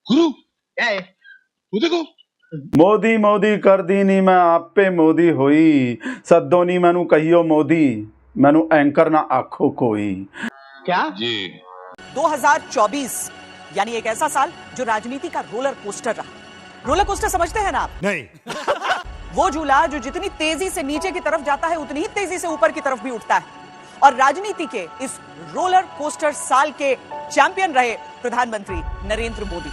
गुरु क्या है तू देखो मोदी मोदी कर दी नी मैं आप पे मोदी होई सद्दो नी मैनू कहियो मोदी मैनू एंकर ना आखो कोई। क्या जी 2024 यानी एक ऐसा साल जो राजनीति का रोलर कोस्टर रहा। रोलर कोस्टर समझते हैं ना आप? नहीं। वो झूला जो जितनी तेजी से नीचे की तरफ जाता है उतनी ही तेजी से ऊपर की तरफ भी उठता है। और राजनीति के इस रोलर कोस्टर साल के चैंपियन रहे प्रधानमंत्री नरेंद्र मोदी।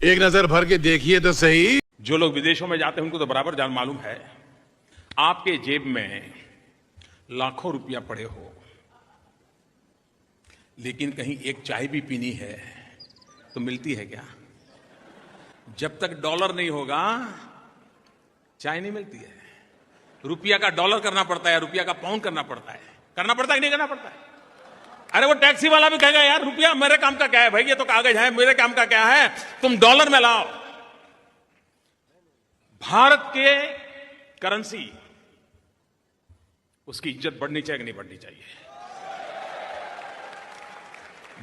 एक नजर भर के देखिए तो सही। जो लोग विदेशों में जाते हैं उनको तो बराबर जान मालूम है, आपके जेब में लाखों रुपया पड़े हो, लेकिन कहीं एक चाय भी पीनी है तो मिलती है क्या? जब तक डॉलर नहीं होगा चाय नहीं मिलती है। रुपया का डॉलर करना पड़ता है, रुपया का पाउंड करना पड़ता है। करना पड़ता है कि नहीं करना पड़ता है? अरे वो टैक्सी वाला भी कहेगा यार रुपया मेरे काम का क्या है भाई, ये तो कागज है, मेरे काम का क्या है, तुम डॉलर में लाओ। भारत के करेंसी उसकी इज्जत बढ़नी चाहिए कि नहीं बढ़नी चाहिए?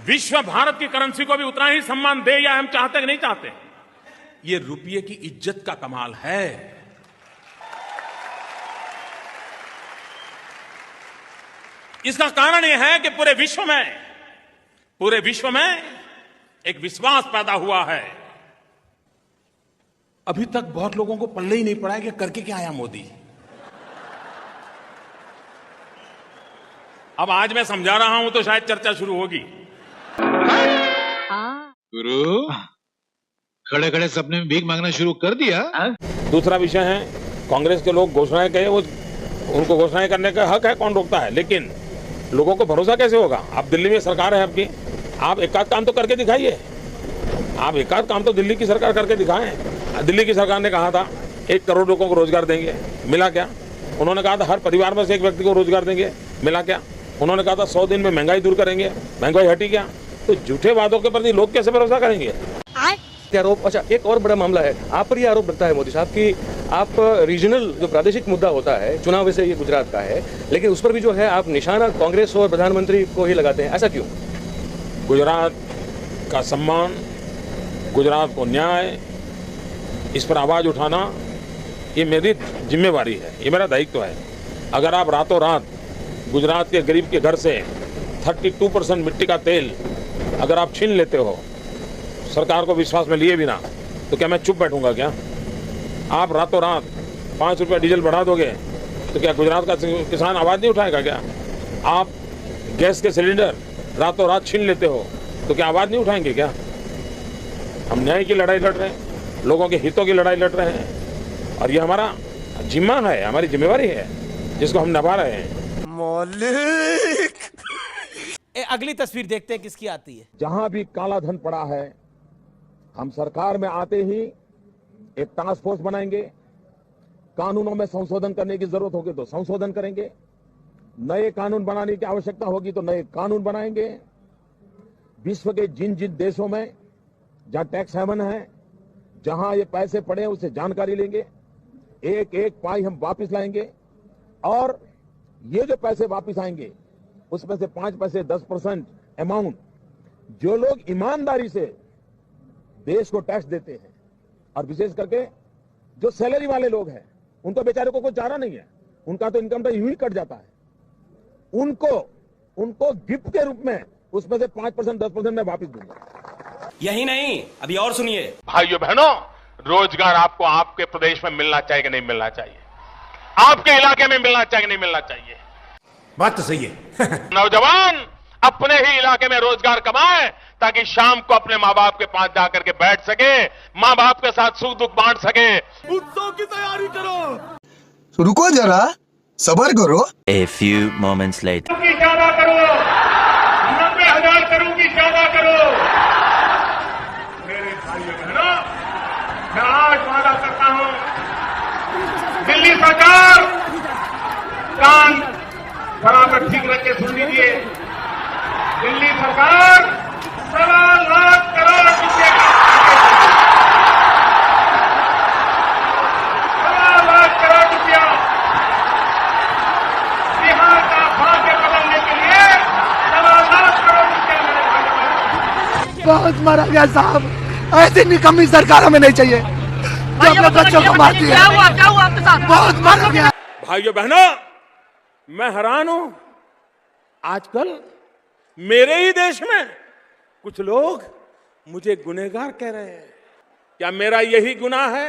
विश्व भारत की करेंसी को भी उतना ही सम्मान दे या हम चाहते हैं कि नहीं चाहते? ये रुपये की इज्जत का कमाल है। इसका कारण यह है कि पूरे विश्व में एक विश्वास पैदा हुआ है। अभी तक बहुत लोगों को पल्ले ही नहीं पड़ा है कि करके क्या आया मोदी। अब आज मैं समझा रहा हूं तो शायद चर्चा शुरू होगी। गुरु खड़े खड़े सपने में भीख मांगना शुरू कर दिया। दूसरा विषय है, कांग्रेस के लोग घोषणाएं कहे, वो उनको घोषणाएं करने का हक है, कौन रोकता है, लेकिन लोगों को भरोसा कैसे होगा? आप दिल्ली में सरकार है आपकी, आप एक आध काम तो करके दिखाइए। आप एक आध काम तो दिल्ली की सरकार करके दिखाएं। दिल्ली की सरकार ने कहा था 1 करोड़ लोगों को रोजगार देंगे, मिला क्या? उन्होंने कहा था हर परिवार में से एक व्यक्ति को रोजगार देंगे, मिला क्या? उन्होंने कहा था 100 दिन में महंगाई दूर करेंगे, महंगाई हटी क्या? तो झूठे वादों के प्रति लोग कैसे भरोसा करेंगे? आरोप, अच्छा एक और बड़ा मामला है, आप पर यह आरोप लगता है मोदी साहब कि आप रीजनल जो प्रादेशिक मुद्दा होता है, चुनाव वैसे ये गुजरात का है, लेकिन उस पर भी जो है आप निशाना कांग्रेस और प्रधानमंत्री को ही लगाते हैं, ऐसा क्यों? गुजरात का सम्मान, गुजरात को न्याय, इस पर आवाज उठाना ये मेरी जिम्मेवारी है, ये मेरा दायित्व है। अगर आप रातों रात गुजरात के गरीब के घर से 32% मिट्टी का तेल अगर आप छीन लेते हो सरकार को विश्वास में लिए बिना, तो क्या मैं चुप बैठूंगा क्या? आप रातों रात 5 रुपया डीजल बढ़ा दोगे तो क्या गुजरात का किसान आवाज नहीं उठाएगा क्या? आप गैस के सिलेंडर रातों रात छीन लेते हो तो क्या आवाज नहीं उठाएंगे क्या? हम न्याय की लड़ाई लड़ रहे हैं, लोगों के हितों की लड़ाई लड़ रहे हैं, और ये हमारा जिम्मा है, हमारी जिम्मेवारी है जिसको हम निभा रहे हैं। अगली तस्वीर देखते हैं किसकी आती है। जहां भी काला धन पड़ा है, हम सरकार में आते ही एक टास्क फोर्स बनाएंगे, कानूनों में संशोधन करने की जरूरत होगी तो संशोधन करेंगे, नए कानून बनाने की आवश्यकता होगी तो नए कानून बनाएंगे। विश्व के जिन जिन देशों में जहां टैक्स हेवन है, जहां ये पैसे पड़े हैं उससे जानकारी लेंगे, एक एक पाई हम वापस लाएंगे, और ये जो पैसे वापस आएंगे उसमें से 5 पैसे 10% अमाउंट जो लोग ईमानदारी से देश को टैक्स देते हैं, और विशेष करके जो सैलरी वाले लोग हैं, उनको बेचारे को कोई चारा नहीं है, उनका तो इनकम तो यूं ही कट जाता है, उनको गिफ्ट के रूप में उसमें से 5% 10% मैं वापस दूंगा। यही नहीं, अभी और सुनिए। भाइयों बहनों, रोजगार आपको आपके प्रदेश में मिलना चाहिए कि नहीं मिलना चाहिए? आपके इलाके में मिलना चाहिए कि नहीं मिलना चाहिए? बात तो सही है। नौजवान अपने ही इलाके में रोजगार कमाए ताकि शाम को अपने माँ बाप के पास जाकर के बैठ सके, माँ बाप के साथ सुख दुख बांट सके। उत्सव की तैयारी करो। रुको जरा, सब्र करो। A few moments later. ज्यादा करो, 90,000 करोड़ की ज्यादा करो। मेरे भाइयों बहनों, मैं आज वादा करता हूं, दिल्ली सरकार कान बराबर ठीक रख के सुन लीजिए। दिल्ली सरकार 1.25 लाख करोड़ रुपए का 1.25 लाख करोड़ रुपया बिहार का भाग्य बदलने के लिए 1.25 लाख करोड़ रुपया मेरे भाई बहुत मारा गया साहब, ऐसी निकम्मी सरकार हमें नहीं चाहिए जो अपने बच्चों को मारती है। क्या हुआ आपके साथ? बहुत मर गया। भाइयों बहनों, मैं हैरान हूं, आजकल मेरे ही देश में कुछ लोग मुझे गुनहगार कह रहे हैं। क्या मेरा यही गुनाह है